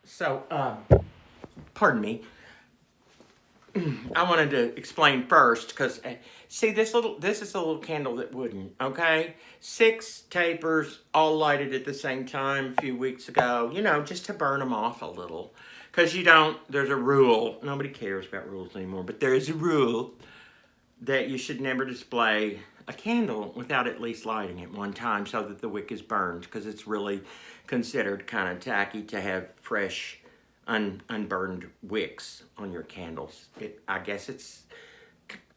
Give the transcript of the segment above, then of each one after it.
So, pardon me. I wanted to explain first because see this is a little candle that wouldn't. Okay, 6 tapers all lighted at the same time a few weeks ago. Just to burn them off a little. Because you don't. There's a rule. Nobody cares about rules anymore, but there is a rule that you should never display a candle without at least lighting it one time so that the wick is burned, because it's really considered kind of tacky to have fresh unburned wicks on your candles. I guess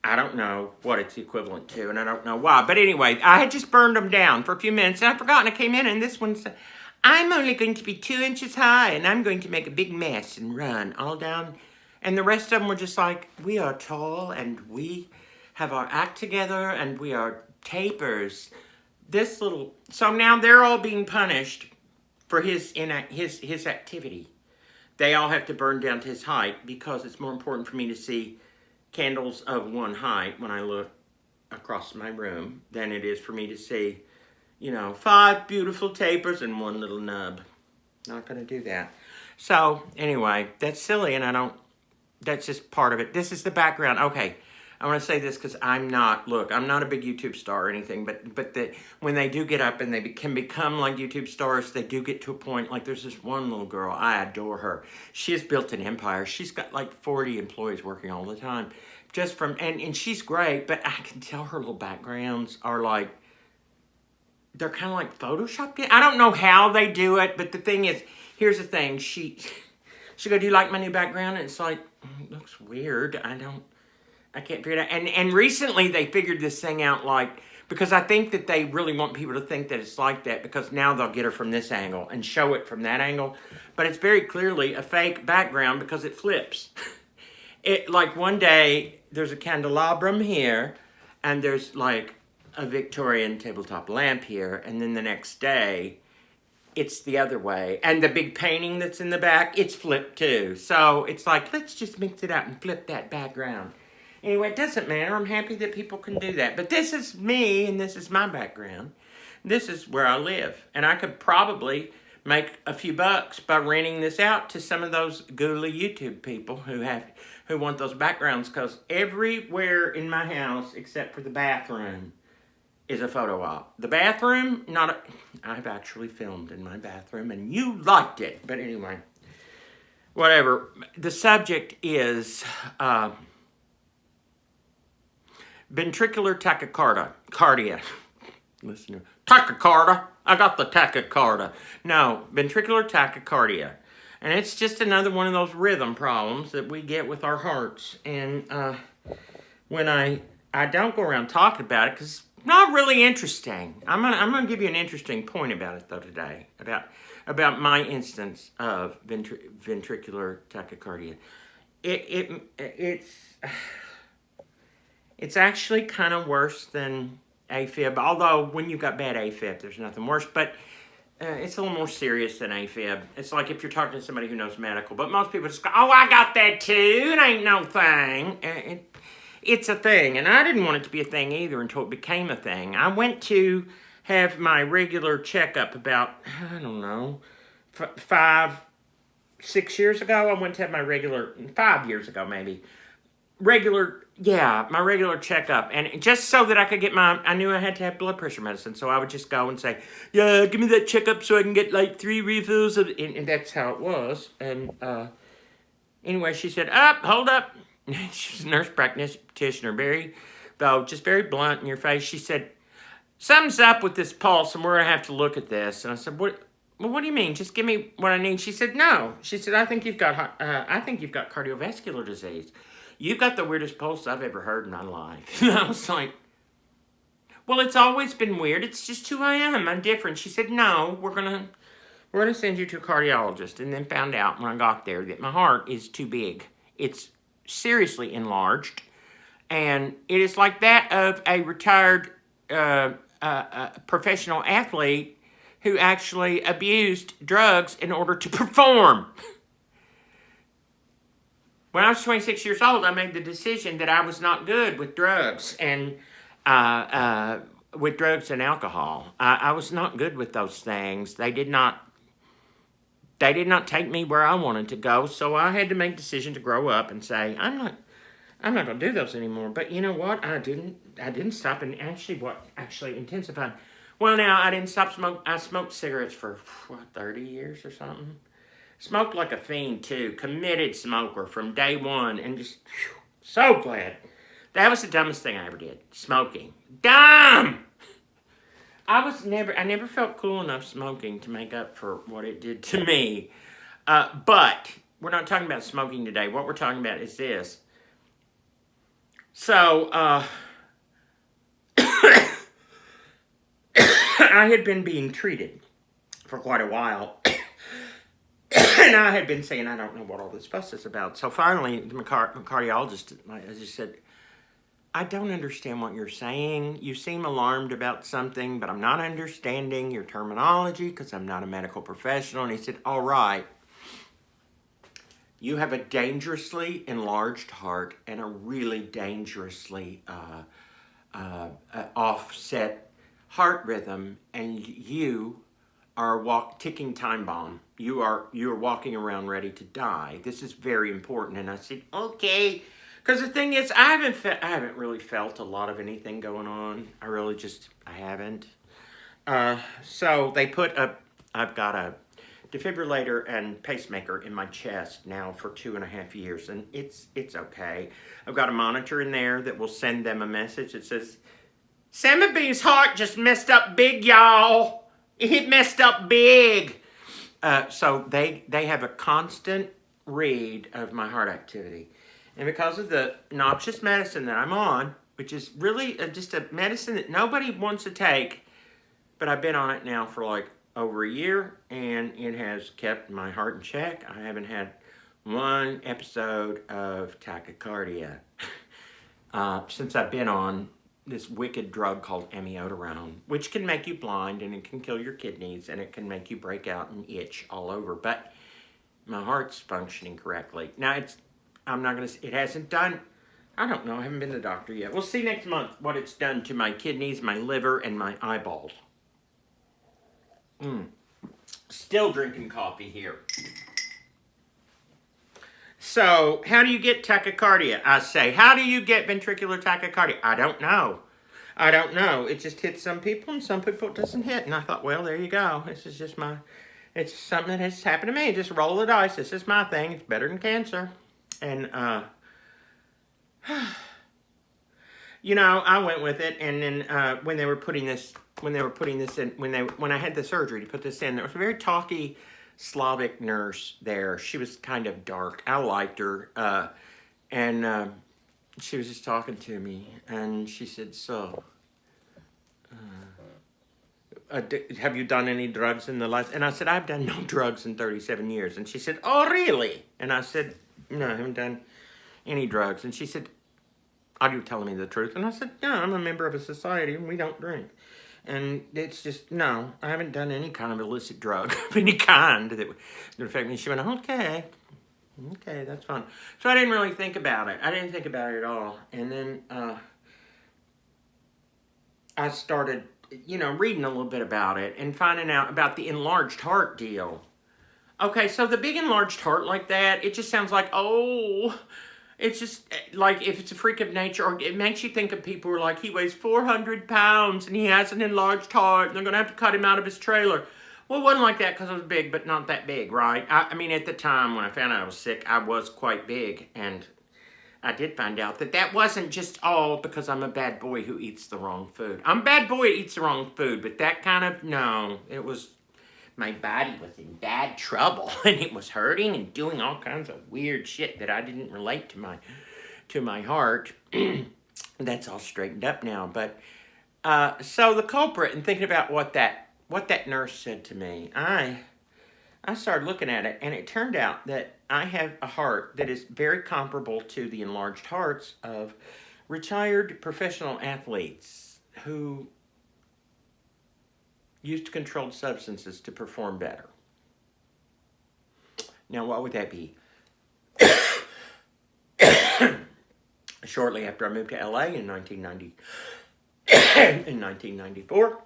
I don't know what it's equivalent to, and I don't know why. But anyway, I had just burned them down for a few minutes, and I forgot, and I came in, and this one said, I'm only going to be 2 inches high, and I'm going to make a big mess and run all down. And the rest of them were just like, we are tall, and we have our act together, and we are tapers. So now they're all being punished for his activity. They all have to burn down to his height because it's more important for me to see candles of one height when I look across my room than it is for me to see, 5 beautiful tapers and 1 little nub. Not going to do that. So anyway, that's silly, and that's just part of it. This is the background. Okay. I want to say this because I'm not a big YouTube star or anything, but when they do get up and they can become like YouTube stars, they do get to a point, like there's this one little girl, I adore her. She has built an empire. She's got like 40 employees working all the time, and she's great, but I can tell her little backgrounds are like, they're kind of like photoshopped in. I don't know how they do it, but the thing is, here's the thing, she go, do you like my new background? And it's like, it looks weird. I can't figure it out. And recently they figured this thing out, like, because I think that they really want people to think that it's like that, because now they'll get her from this angle and show it from that angle. But it's very clearly a fake background because it flips. Like one day there's a candelabrum here and there's like a Victorian tabletop lamp here. And then the next day it's the other way. And the big painting that's in the back, it's flipped too. So it's like, let's just mix it out and flip that background. Anyway, it doesn't matter. I'm happy that people can do that. But this is me, and this is my background. This is where I live. And I could probably make a few bucks by renting this out to some of those ghouly YouTube people who want those backgrounds, because everywhere in my house, except for the bathroom, is a photo op. The bathroom, I've actually filmed in my bathroom, and you liked it. But anyway, whatever. The subject is ventricular tachycardia. Listen to tachycardia. I got the tachycardia. No, ventricular tachycardia. And it's just another one of those rhythm problems that we get with our hearts. And when I don't go around talking about it, because it's not really interesting. I'm gonna give you an interesting point about it though today, about my instance of ventricular tachycardia. It's actually kind of worse than AFib, although when you've got bad AFib, there's nothing worse, but it's a little more serious than AFib. It's like if you're talking to somebody who knows medical, but most people just go, oh, I got that too, it ain't no thing. It's a thing, and I didn't want it to be a thing either until it became a thing. I went to have my regular checkup about, I don't know, 6 years ago. I went to have my regular, 5 years ago maybe, my regular checkup, and just so that I could get I knew I had to have blood pressure medicine, so I would just go and say, yeah, give me that checkup so I can get like 3 refills of, and that's how it was. And anyway, she said, hold up. She was a nurse practitioner, just very blunt in your face. She said, something's up with this pulse, and we're gonna have to look at this. And I said, what do you mean? Just give me what I need. She said, no. She said, I think you've got cardiovascular disease. You've got the weirdest pulse I've ever heard in my life. And I was like, well, it's always been weird. It's just who I am. I'm different. She said, no, we're gonna send you to a cardiologist. And then found out when I got there that my heart is too big. It's seriously enlarged. And it is like that of a retired professional athlete who actually abused drugs in order to perform. When I was 26 years old, I made the decision that I was not good with drugs and alcohol. I was not good with those things. They did not they did not take me where I wanted to go, so I had to make a decision to grow up and say, I'm not going to do those anymore. But you know what? I didn't stop, and actually intensified. Well, now, I didn't stop smoking. I smoked cigarettes for, 30 years or something. Smoked like a fiend, too. Committed smoker from day one, and just, so glad. That was the dumbest thing I ever did. Smoking. Dumb! I never felt cool enough smoking to make up for what it did to me. But we're not talking about smoking today. What we're talking about is this. So, I had been being treated for quite a while. And I had been saying, I don't know what all this fuss is about. So finally, the cardiologist just said, I don't understand what you're saying. You seem alarmed about something, but I'm not understanding your terminology because I'm not a medical professional. And he said, all right, you have a dangerously enlarged heart and a really dangerously offset heart rhythm, and you are a ticking time bomb. You are walking around ready to die. This is very important. And I said, okay. Because the thing is, I haven't really felt a lot of anything going on. I haven't. So they I've got a defibrillator and pacemaker in my chest now for 2.5 years, and it's okay. I've got a monitor in there that will send them a message that says, Sammy B's heart just messed up big, y'all. It messed up big. So they have a constant read of my heart activity. And because of the noxious medicine that I'm on, which is really just a medicine that nobody wants to take, but I've been on it now for like over a year, and it has kept my heart in check. I haven't had one episode of tachycardia since I've been on this wicked drug called amiodarone, which can make you blind, and it can kill your kidneys, and it can make you break out and itch all over. But my heart's functioning correctly. Now, it hasn't done, I don't know, I haven't been to the doctor yet. We'll see next month what it's done to my kidneys, my liver, and my eyeballs. Still drinking coffee here. So, how do you get tachycardia? I say, how do you get ventricular tachycardia? I don't know. It just hits some people, and some people it doesn't hit. And I thought, well, there you go. It's something that has happened to me. Just roll the dice. This is my thing. It's better than cancer. And, I went with it. And then when I had the surgery to put this in, there was a very talky Slavic nurse there. She was kind of dark. I liked her. And she was just talking to me. And she said, so, have you done any drugs in the last? And I said, I've done no drugs in 37 years. And she said, oh, really? And I said, no, I haven't done any drugs. And she said, are you telling me the truth? And I said, no, I'm a member of a society and we don't drink. And it's just, no, I haven't done any kind of illicit drug of any kind that would affect me. She went, okay, that's fine. So I didn't really think about it. I didn't think about it at all. And then I started, reading a little bit about it and finding out about the enlarged heart deal. Okay, so the big enlarged heart like that, it just sounds like, it's just like if it's a freak of nature, or it makes you think of people who are like, he weighs 400 pounds and he has an enlarged heart and they're going to have to cut him out of his trailer. Well, it wasn't like that because I was big, but not that big, right? I mean, at the time when I found out I was sick, I was quite big. And I did find out that wasn't just all because I'm a bad boy who eats the wrong food. I'm a bad boy who eats the wrong food, but that kind of, no, it was, my body was in bad trouble and it was hurting and doing all kinds of weird shit that I didn't relate to my heart. That's all straightened up now. But so the culprit, and thinking about what that nurse said to me, I started looking at it, and it turned out that I have a heart that is very comparable to the enlarged hearts of retired professional athletes who used controlled substances to perform better. Now, what would that be? Shortly after I moved to LA in 1994,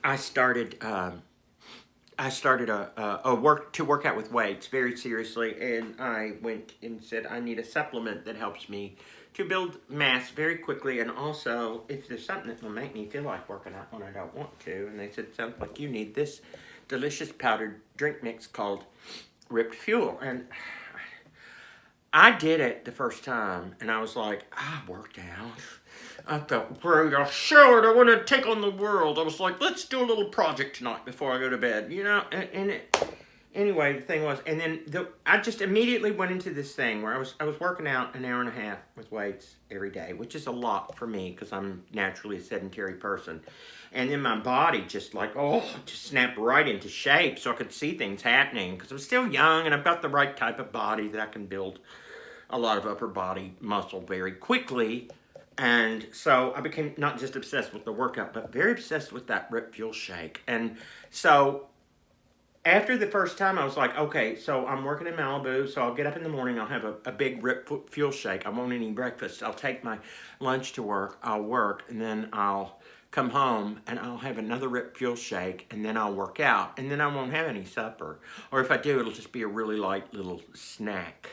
I started I started a work out with weights very seriously, and I went and said I need a supplement that helps me to build mass very quickly, and also if there's something that will make me feel like working out when I don't want to. And they said, sounds like you need this delicious powdered drink mix called Ripped Fuel. And I did it the first time, and I was like, I worked out. I felt great. I showered. I want to take on the world. I was like, let's do a little project tonight before I go to bed, you know? Anyway, the thing was, and then I just immediately went into this thing where I was working out an hour and a half with weights every day, which is a lot for me because I'm naturally a sedentary person. And then my body just just snapped right into shape so I could see things happening because I'm still young and I've got the right type of body that I can build a lot of upper body muscle very quickly. And so I became not just obsessed with the workout, but very obsessed with that Rip Fuel shake. And so after the first time, I was like, okay, so I'm working in Malibu, so I'll get up in the morning, I'll have a big Rip Fuel shake. I won't eat any breakfast. I'll take my lunch to work, I'll work, and then I'll come home and I'll have another Rip Fuel shake, and then I'll work out, and then I won't have any supper. Or if I do, it'll just be a really light little snack.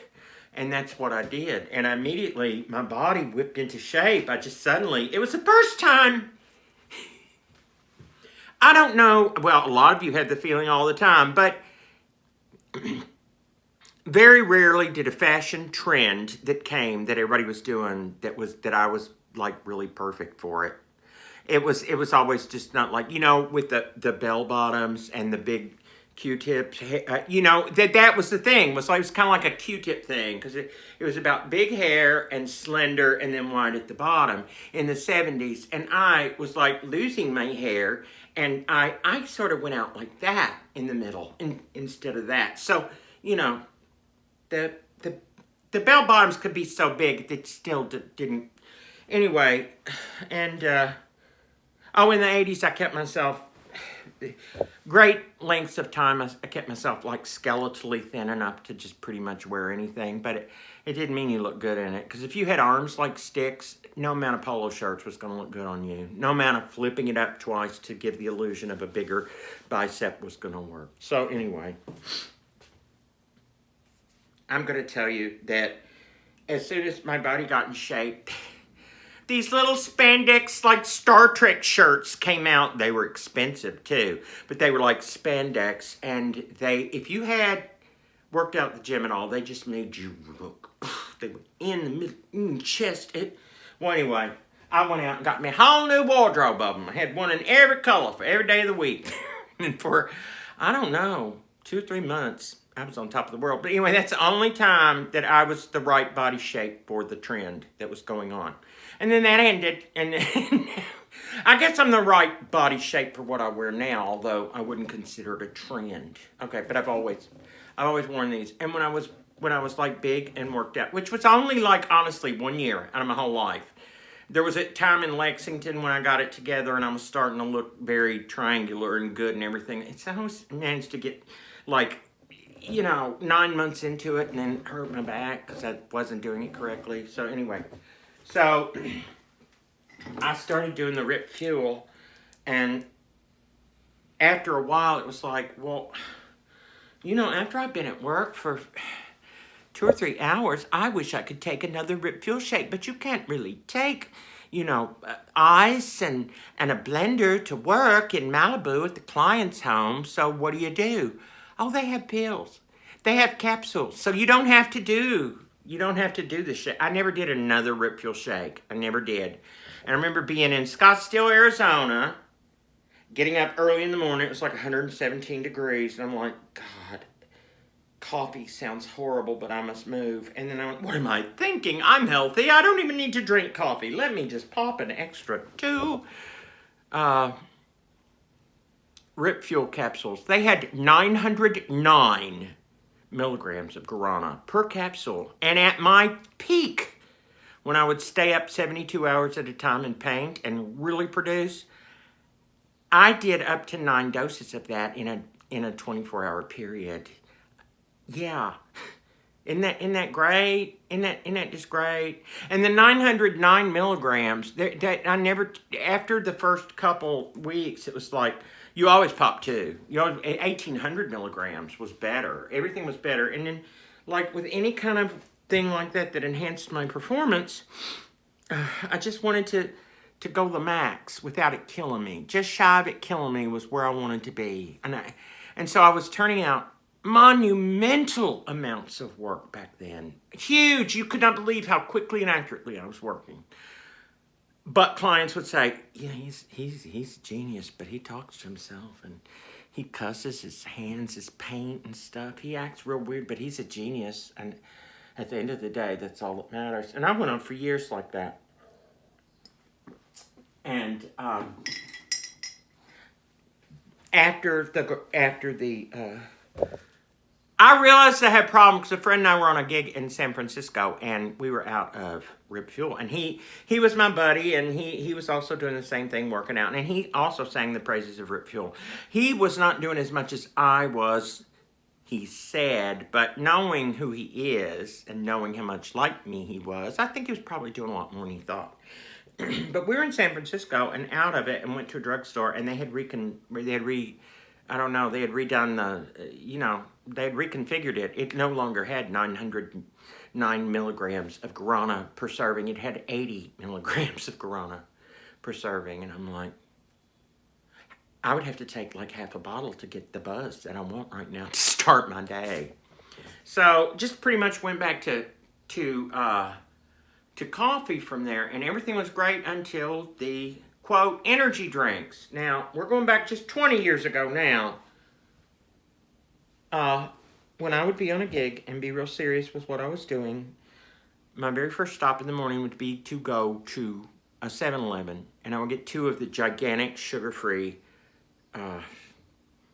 And that's what I did. And immediately, my body whipped into shape. It was the first time. I don't know, well, a lot of you had the feeling all the time, but very rarely did a fashion trend that came that everybody was doing that I was like really perfect for it. It was always just not like, you know, with the bell bottoms and the big Q-tips, you know, that was the thing. It was kind of like a Q-tip thing because it was about big hair and slender and then wide at the bottom in the 70s. And I was like losing my hair, and I sort of went out like that in the middle instead of that. So, you know, the bell bottoms could be so big that still didn't. Anyway, and in the 80s I kept myself great lengths of time. I kept myself like skeletally thin enough to just pretty much wear anything, but it didn't mean you looked good in it, because if you had arms like sticks, no amount of polo shirts was going to look good on you. No amount of flipping it up twice to give the illusion of a bigger bicep was going to work. So anyway, I'm going to tell you that as soon as my body got in shape, these little spandex, like Star Trek shirts came out. They were expensive too, but they were like spandex. And if you had worked out at the gym at all, they just made you look, they were in the middle, in the chest. Well, anyway, I went out and got me a whole new wardrobe of them. I had one in every color for every day of the week. And for, I don't know, 2 or 3 months, I was on top of the world. But anyway, that's the only time that I was the right body shape for the trend that was going on. And then that ended, and then I guess I'm the right body shape for what I wear now, although I wouldn't consider it a trend. Okay, but I've always worn these. And when I was like big and worked out, which was only like honestly 1 year out of my whole life. There was a time in Lexington when I got it together and I was starting to look very triangular and good and everything. It's always managed to get like, you know, 9 months into it and then hurt my back because I wasn't doing it correctly. So anyway. So, I started doing the Rip Fuel, and after a while, it was like, well, you know, after I've been at work for 2 or 3 hours, I wish I could take another Rip Fuel shake, but you can't really take, you know, ice and a blender to work in Malibu at the client's home, so what do? Oh, they have pills. They have capsules, so you don't have to do the shake. I never did another Rip Fuel shake. I never did. And I remember being in Scottsdale, Arizona, getting up early in the morning. It was like 117 degrees. And I'm like, God, coffee sounds horrible, but I must move. And then I went, what am I thinking? I'm healthy. I don't even need to drink coffee. Let me just pop an extra 2 Rip Fuel capsules. They had 909 milligrams of guarana per capsule. And at my peak, when I would stay up 72 hours at a time and paint and really produce, I did up to 9 doses of that in a 24-hour period. Yeah. Isn't that great? Isn't that just great? And the 909 milligrams, that I never, after the first couple weeks, it was like, You always pop 2. You always, 1,800 milligrams was better. Everything was better. And then, like with any kind of thing like that that enhanced my performance, I just wanted to go the max without it killing me. Just shy of it killing me was where I wanted to be. And so I was turning out monumental amounts of work back then. Huge. You could not believe how quickly and accurately I was working. But clients would say, yeah, he's a genius, but he talks to himself and he cusses his hands, his paint and stuff. He acts real weird, but he's a genius. And at the end of the day, that's all that matters. And I went on for years like that. And after the I realized I had a problem because a friend and I were on a gig in San Francisco, and we were out of Rip Fuel, and he was my buddy, and he was also doing the same thing, working out, and he also sang the praises of Rip Fuel. He was not doing as much as I was, he said, but knowing who he is and knowing how much like me he was, I think he was probably doing a lot more than he thought. But we were in San Francisco and out of it and went to a drugstore, and they had redone they had reconfigured it. It no longer had 909 milligrams of guarana per serving. It had 80 milligrams of guarana per serving. And I'm like, I would have to take like half a bottle to get the buzz that I want right now to start my day. So just pretty much went back to coffee from there, and everything was great until the, quote, energy drinks. Now, we're going back just 20 years ago now. When I would be on a gig and be real serious with what I was doing, my very first stop in the morning would be to go to a 7-Eleven, and I would get 2 of the gigantic sugar-free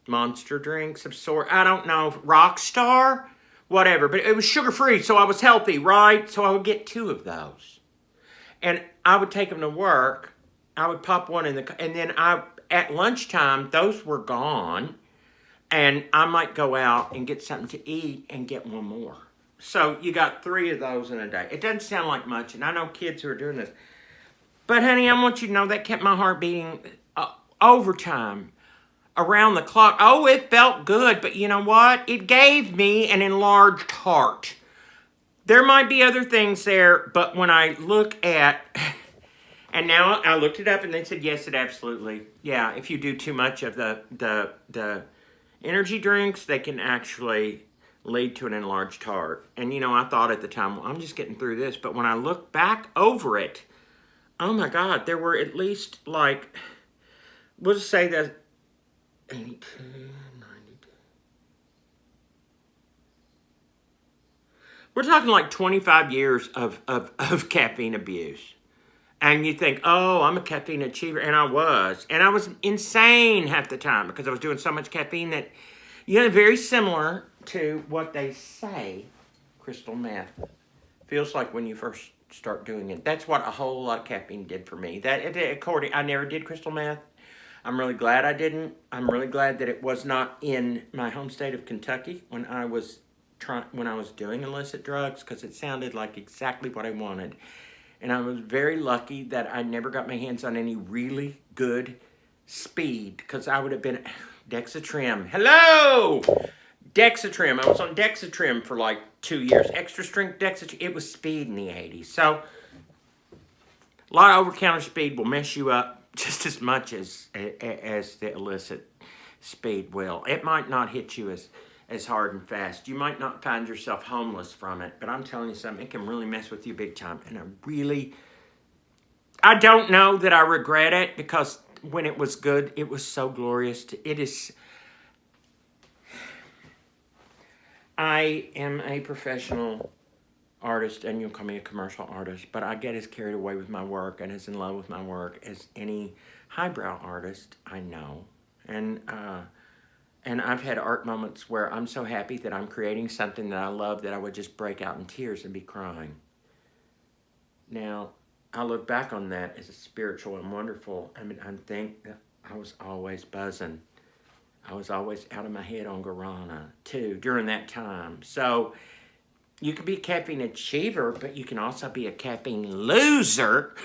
monster drinks of sort. I don't know, Rockstar, whatever, but it was sugar-free, so I was healthy, right? So I would get 2 of those, and I would take them to work. I would pop one in and then at lunchtime, those were gone. And I might go out and get something to eat and get one more. So you got 3 of those in a day. It doesn't sound like much, and I know kids who are doing this. But honey, I want you to know that kept my heart beating overtime, around the clock. Oh, it felt good, but you know what? It gave me an enlarged heart. There might be other things there, but when I look at... And now I looked it up, and they said, yes, it absolutely... Yeah, if you do too much of the energy drinks, they can actually lead to an enlarged heart. And, you know, I thought at the time, well, I'm just getting through this. But when I look back over it, oh, my God, there were at least, like, we'll just say that 82, 92. We're talking like 25 years of caffeine abuse. And you think, oh, I'm a caffeine achiever. And I was. And I was insane half the time because I was doing so much caffeine that, you know, very similar to what they say crystal meth feels like when you first start doing it. That's what a whole lot of caffeine did for me. I never did crystal meth. I'm really glad I didn't. I'm really glad that it was not in my home state of Kentucky when I was doing illicit drugs, because it sounded like exactly what I wanted. And I was very lucky that I never got my hands on any really good speed, because I would have been... Dexatrim. Hello! Dexatrim. I was on Dexatrim for like 2 years. Extra strength Dexatrim. It was speed in the 80s. So, a lot of over-counter speed will mess you up just as much as the illicit speed will. It might not hit you as hard and fast. You might not find yourself homeless from it, but I'm telling you something, it can really mess with you big time. And I don't know that I regret it, because when it was good, it was so glorious. I am a professional artist, and you'll call me a commercial artist, but I get as carried away with my work and as in love with my work as any highbrow artist I know. And I've had art moments where I'm so happy that I'm creating something that I love that I would just break out in tears and be crying. Now, I look back on that as a spiritual and wonderful. I mean, I think that I was always buzzing. I was always out of my head on guarana, too, during that time. So, you can be a caffeine achiever, but you can also be a caffeine loser.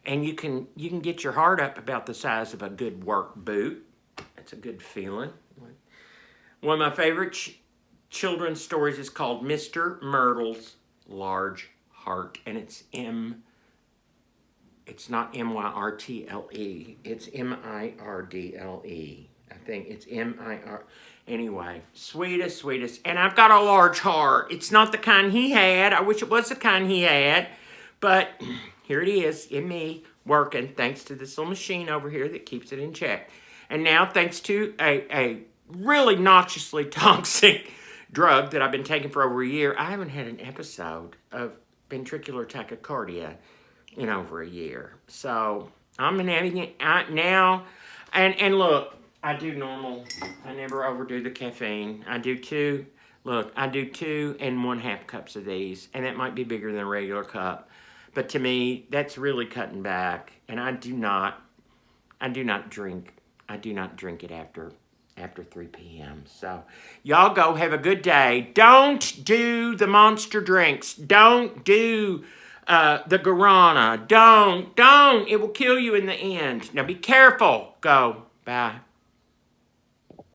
And you can get your heart up about the size of a good work boot. That's a good feeling. One of my favorite children's stories is called Mr. Myrtle's Large Heart. And it's not M-Y-R-T-L-E. It's M-I-R-D-L-E. I think it's M-I-R. Anyway, sweetest. And I've got a large heart. It's not the kind he had. I wish it was the kind he had. But here it is in me working thanks to this little machine over here that keeps it in check. And now thanks to a really noxiously toxic drug that I've been taking for over a year, I haven't had an episode of ventricular tachycardia in over a year. So I'm having it now. And look, I do normal. I never overdo the caffeine. I do 2 1/2 cups of these. And that might be bigger than a regular cup. But to me, that's really cutting back. And I do not drink. I do not drink it after 3 p.m. So y'all go have a good day. Don't do the monster drinks. Don't do the guarana. Don't. It will kill you in the end. Now be careful. Go. Bye.